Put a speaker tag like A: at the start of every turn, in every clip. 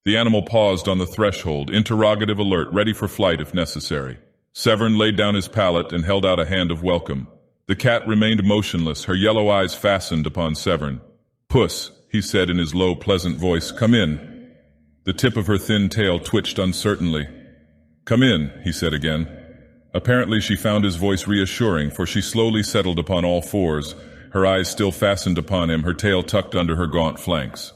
A: The animal paused on the threshold, interrogative alert, ready for flight if necessary. Severn laid down his pallet and held out a hand of welcome. The cat remained motionless, her yellow eyes fastened upon Severn. "Puss," he said in his low, pleasant voice, "come in." The tip of her thin tail twitched uncertainly. "Come in," he said again. Apparently she found his voice reassuring, for she slowly settled upon all fours, her eyes still fastened upon him, her tail tucked under her gaunt flanks.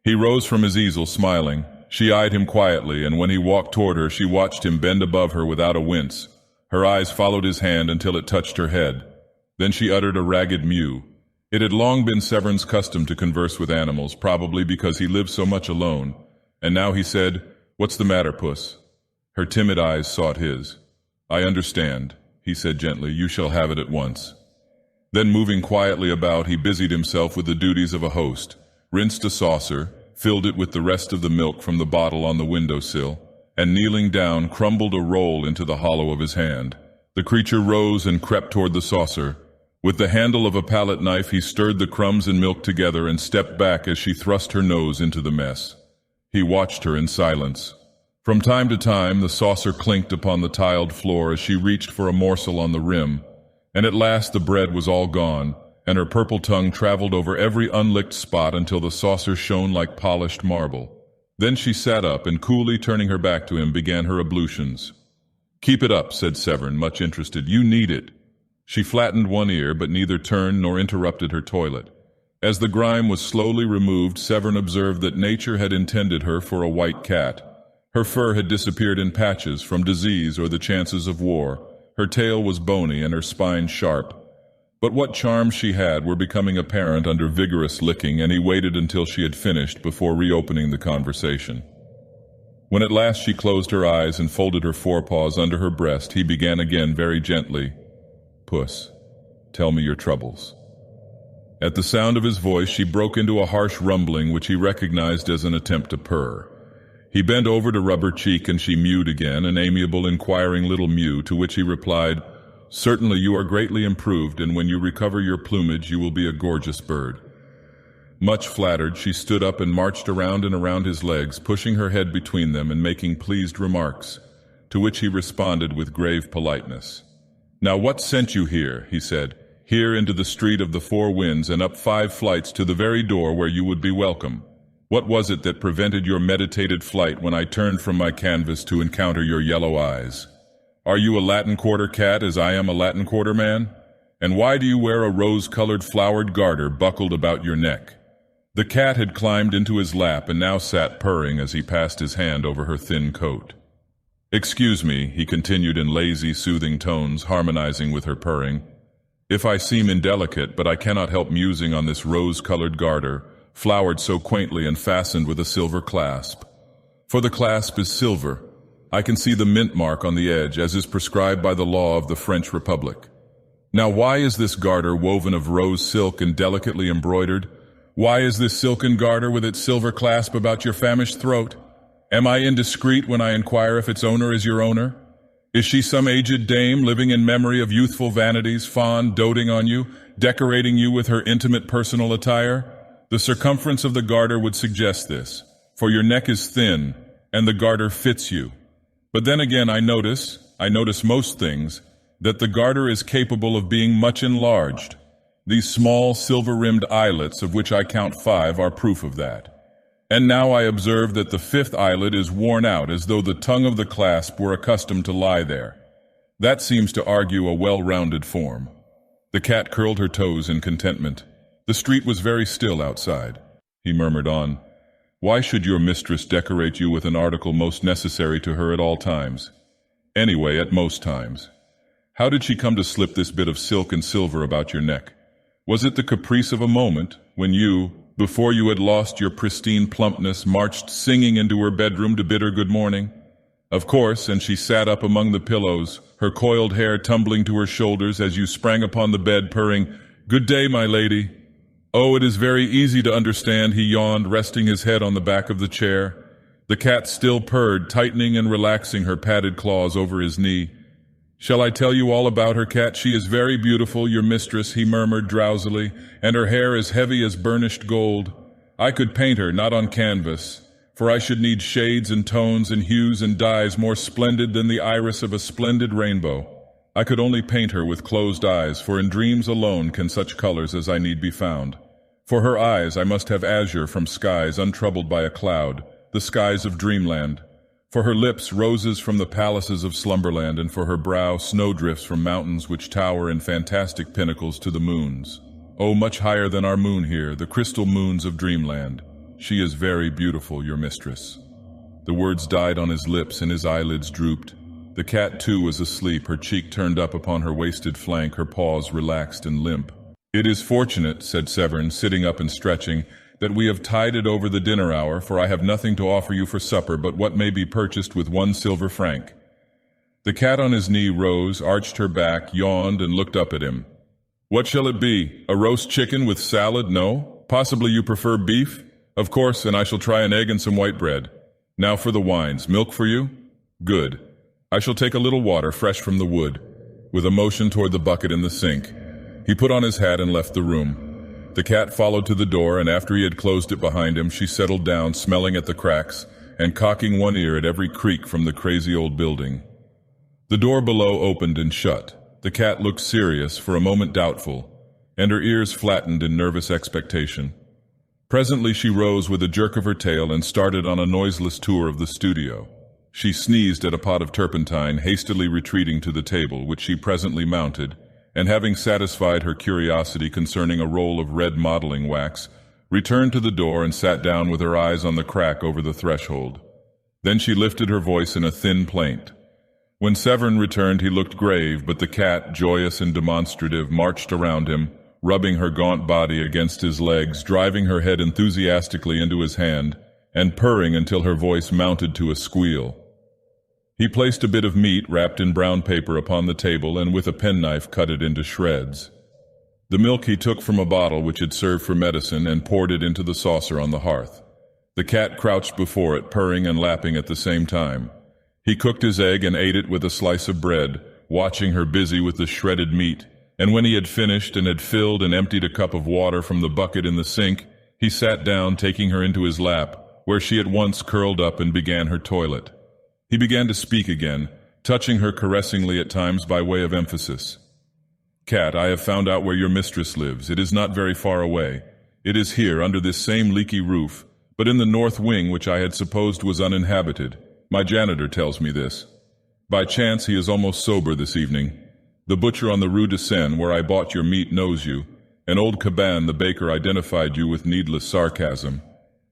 A: He rose from his easel, smiling. She eyed him quietly, and when he walked toward her, she watched him bend above her without a wince. Her eyes followed his hand until it touched her head. Then she uttered a ragged mew. It had long been Severn's custom to converse with animals, probably because he lived so much alone. And now he said, "What's the matter, Puss?" Her timid eyes sought his. "I understand," he said gently. "You shall have it at once." Then, moving quietly about, he busied himself with the duties of a host, rinsed a saucer, filled it with the rest of the milk from the bottle on the windowsill, and kneeling down, crumbled a roll into the hollow of his hand. The creature rose and crept toward the saucer. With the handle of a palette knife, he stirred the crumbs and milk together and stepped back as she thrust her nose into the mess. He watched her in silence. From time to time, the saucer clinked upon the tiled floor as she reached for a morsel on the rim, and at last the bread was all gone, and her purple tongue traveled over every unlicked spot until the saucer shone like polished marble. Then she sat up and, coolly turning her back to him, began her ablutions. "Keep it up," said Severn, much interested. "You need it." She flattened one ear, but neither turned nor interrupted her toilet. As the grime was slowly removed, Severn observed that nature had intended her for a white cat. Her fur had disappeared in patches from disease or the chances of war. Her tail was bony and her spine sharp. But what charms she had were becoming apparent under vigorous licking, and he waited until she had finished before reopening the conversation. When at last she closed her eyes and folded her forepaws under her breast, he began again very gently, "Puss, tell me your troubles." At the sound of his voice, she broke into a harsh rumbling which he recognized as an attempt to purr. He bent over to rub her cheek, and she mewed again, an amiable, inquiring little mew, to which he replied, "Certainly you are greatly improved, and when you recover your plumage you will be a gorgeous bird." Much flattered, she stood up and marched around and around his legs, pushing her head between them and making pleased remarks, to which he responded with grave politeness. "Now what sent you here?" he said. "Here into the street of the Four Winds and up 5 flights to the very door where you would be welcome. What was it that prevented your meditated flight when I turned from my canvas to encounter your yellow eyes? Are you a Latin Quarter cat as I am a Latin Quarter man? And why do you wear a rose-colored flowered garter buckled about your neck?" The cat had climbed into his lap and now sat purring as he passed his hand over her thin coat. "Excuse me," he continued in lazy, soothing tones, harmonizing with her purring, "if I seem indelicate, but I cannot help musing on this rose-colored garter, flowered so quaintly and fastened with a silver clasp. For the clasp is silver. I can see the mint mark on the edge, as is prescribed by the law of the French Republic. Now why is this garter woven of rose silk and delicately embroidered? Why is this silken garter with its silver clasp about your famished throat? Am I indiscreet when I inquire if its owner is your owner? Is she some aged dame living in memory of youthful vanities, fond, doting on you, decorating you with her intimate personal attire? The circumference of the garter would suggest this, for your neck is thin, and the garter fits you. But then again I notice most things, that the garter is capable of being much enlarged. These small silver-rimmed eyelets, of which I count 5, are proof of that. And now I observe that the 5th eyelet is worn out, as though the tongue of the clasp were accustomed to lie there. That seems to argue a well-rounded form." The cat curled her toes in contentment. The street was very still outside. He murmured on, "Why should your mistress decorate you with an article most necessary to her at all times? Anyway, at most times. How did she come to slip this bit of silk and silver about your neck? Was it the caprice of a moment, when you, before you had lost your pristine plumpness, marched singing into her bedroom to bid her good morning? Of course, and she sat up among the pillows, her coiled hair tumbling to her shoulders as you sprang upon the bed, purring, 'Good day, my lady.' Oh, it is very easy to understand," he yawned, resting his head on the back of the chair. The cat still purred, tightening and relaxing her padded claws over his knee. "Shall I tell you all about her, cat? She is very beautiful, your mistress," he murmured drowsily, "and her hair is heavy as burnished gold. I could paint her, not on canvas. for I should need shades and tones and hues and dyes more splendid than the iris of a splendid rainbow. I could only paint her with closed eyes, for in dreams alone can such colors as I need be found. For her eyes I must have azure from skies untroubled by a cloud, the skies of dreamland. For her lips roses from the palaces of slumberland, and for her brow snowdrifts from mountains which tower in fantastic pinnacles to the moons. Oh, much higher than our moon here, the crystal moons of dreamland. She is very beautiful, your mistress. The words died on his lips and his eyelids drooped. The cat too was asleep, her cheek turned up upon her wasted flank, her paws relaxed and limp. It is fortunate, said Severn, sitting up and stretching, that we have tided over the dinner hour, for I have nothing to offer you for supper but what may be purchased with 1 silver franc. The cat on his knee rose, arched her back, yawned, and looked up at him. What shall it be? A roast chicken with salad? No? Possibly you prefer beef? Of course, and I shall try an egg and some white bread. Now for the wines. Milk for you? Good. I shall take a little water fresh from the wood. With a motion toward the bucket in the sink, he put on his hat and left the room. The cat followed to the door, and after he had closed it behind him, she settled down, smelling at the cracks, and cocking one ear at every creak from the crazy old building. The door below opened and shut. The cat looked serious, for a moment doubtful, and her ears flattened in nervous expectation. Presently she rose with a jerk of her tail and started on a noiseless tour of the studio. She sneezed at a pot of turpentine, hastily retreating to the table, which she presently mounted, and having satisfied her curiosity concerning a roll of red modeling wax, returned to the door and sat down with her eyes on the crack over the threshold. Then she lifted her voice in a thin plaint. When Severn returned he looked grave, but the cat, joyous and demonstrative, marched around him, rubbing her gaunt body against his legs, driving her head enthusiastically into his hand, and purring until her voice mounted to a squeal. He placed a bit of meat wrapped in brown paper upon the table and with a penknife cut it into shreds. The milk he took from a bottle which had served for medicine and poured it into the saucer on the hearth. The cat crouched before it, purring and lapping at the same time. He cooked his egg and ate it with a slice of bread, watching her busy with the shredded meat, and when he had finished and had filled and emptied a cup of water from the bucket in the sink, he sat down, taking her into his lap, where she at once curled up and began her toilet. He began to speak again, touching her caressingly at times by way of emphasis. Cat, I have found out where your mistress lives. It is not very far away. It is here, under this same leaky roof, but in the north wing which I had supposed was uninhabited. My janitor tells me this. By chance he is almost sober this evening. The butcher on the Rue de Seine, where I bought your meat, knows you, and old Caban, the baker, identified you with needless sarcasm.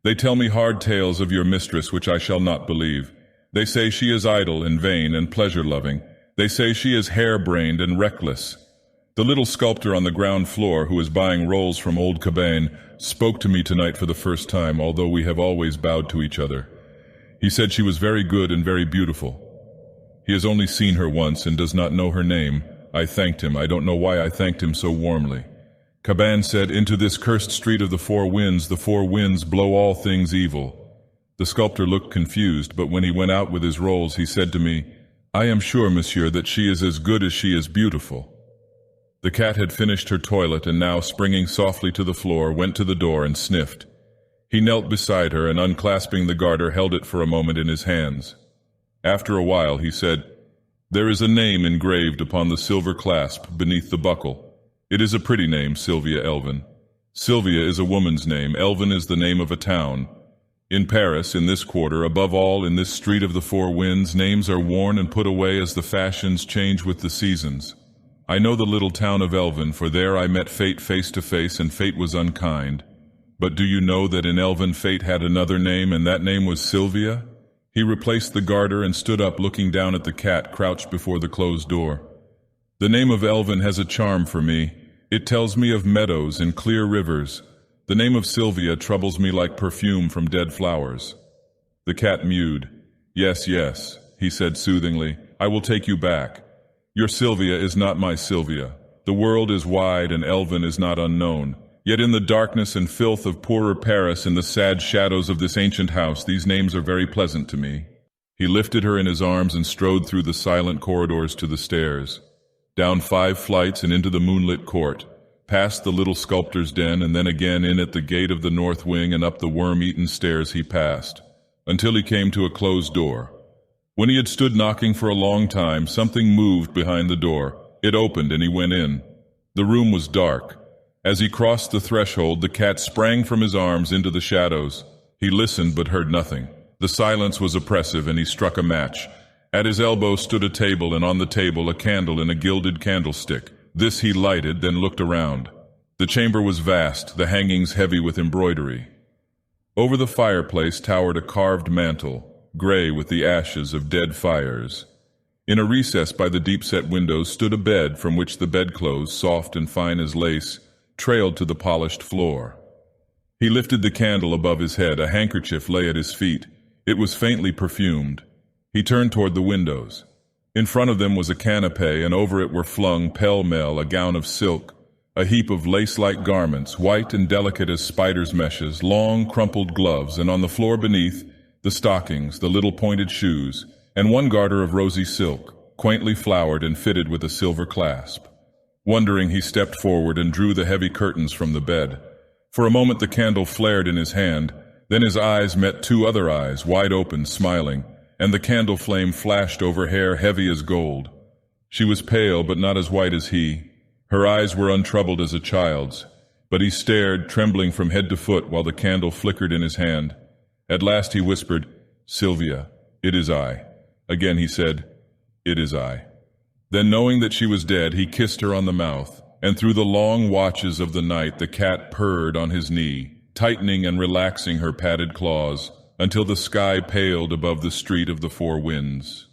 A: They tell me hard tales of your mistress which I shall not believe. They say she is idle and vain and pleasure-loving. They say she is hare-brained and reckless. The little sculptor on the ground floor, who is buying rolls from old Caban, spoke to me tonight for the first time, although we have always bowed to each other. He said she was very good and very beautiful. He has only seen her once and does not know her name. I thanked him. I don't know why I thanked him so warmly. Caban said, into this cursed street of the four winds blow all things evil. The sculptor looked confused, but when he went out with his rolls, he said to me, I am sure, monsieur, that she is as good as she is beautiful. The cat had finished her toilet and now, springing softly to the floor, went to the door and sniffed. He knelt beside her and, unclasping the garter, held it for a moment in his hands. After a while he said, There is a name engraved upon the silver clasp beneath the buckle. It is a pretty name, Sylvia Elvin. Sylvia is a woman's name. Elvin is the name of a town. In Paris, in this quarter, above all in this street of the four winds, names are worn and put away as the fashions change with the seasons. I know the little town of Elvin, for there I met fate face to face, and fate was unkind. But do you know that in Elvin fate had another name, and that name was Sylvia? He replaced the garter and stood up, looking down at the cat crouched before the closed door. The name of Elvin has a charm for me. It tells me of meadows and clear rivers. The name of Sylvia troubles me like perfume from dead flowers. The cat mewed. Yes, yes, he said soothingly, I will take you back. Your Sylvia is not my Sylvia. The world is wide and Elvin is not unknown. Yet in the darkness and filth of poorer Paris, in the sad shadows of this ancient house, these names are very pleasant to me. He lifted her in his arms and strode through the silent corridors to the stairs, down 5 flights and into the moonlit court, past the little sculptor's den, and then again in at the gate of the north wing and up the worm-eaten stairs he passed. until he came to a closed door. When he had stood knocking for a long time, something moved behind the door. It opened and he went in. The room was dark. As he crossed the threshold, the cat sprang from his arms into the shadows. He listened but heard nothing. The silence was oppressive and he struck a match. At his elbow stood a table, and on the table a candle in a gilded candlestick. This he lighted, then looked around. The chamber was vast, the hangings heavy with embroidery. Over the fireplace towered a carved mantel, gray with the ashes of dead fires. In a recess by the deep-set windows stood a bed from which the bedclothes, soft and fine as lace, trailed to the polished floor. He lifted the candle above his head. A handkerchief lay at his feet. It was faintly perfumed. He turned toward the windows. In front of them was a canapé, and over it were flung pell-mell a gown of silk, a heap of lace-like garments, white and delicate as spider's meshes, long crumpled gloves, and on the floor beneath, the stockings, the little pointed shoes, and one garter of rosy silk, quaintly flowered and fitted with a silver clasp. Wondering, he stepped forward and drew the heavy curtains from the bed. For a moment the candle flared in his hand, then his eyes met two other eyes, wide open, smiling, and the candle flame flashed over hair heavy as gold. She was pale, but not as white as he. Her eyes were untroubled as a child's, but he stared, trembling from head to foot, while the candle flickered in his hand. At last he whispered, "Sylvia, it is I." Again he said, "It is I." Then, knowing that she was dead, he kissed her on the mouth, and through the long watches of the night the cat purred on his knee, tightening and relaxing her padded claws, until the sky paled above the street of the four winds.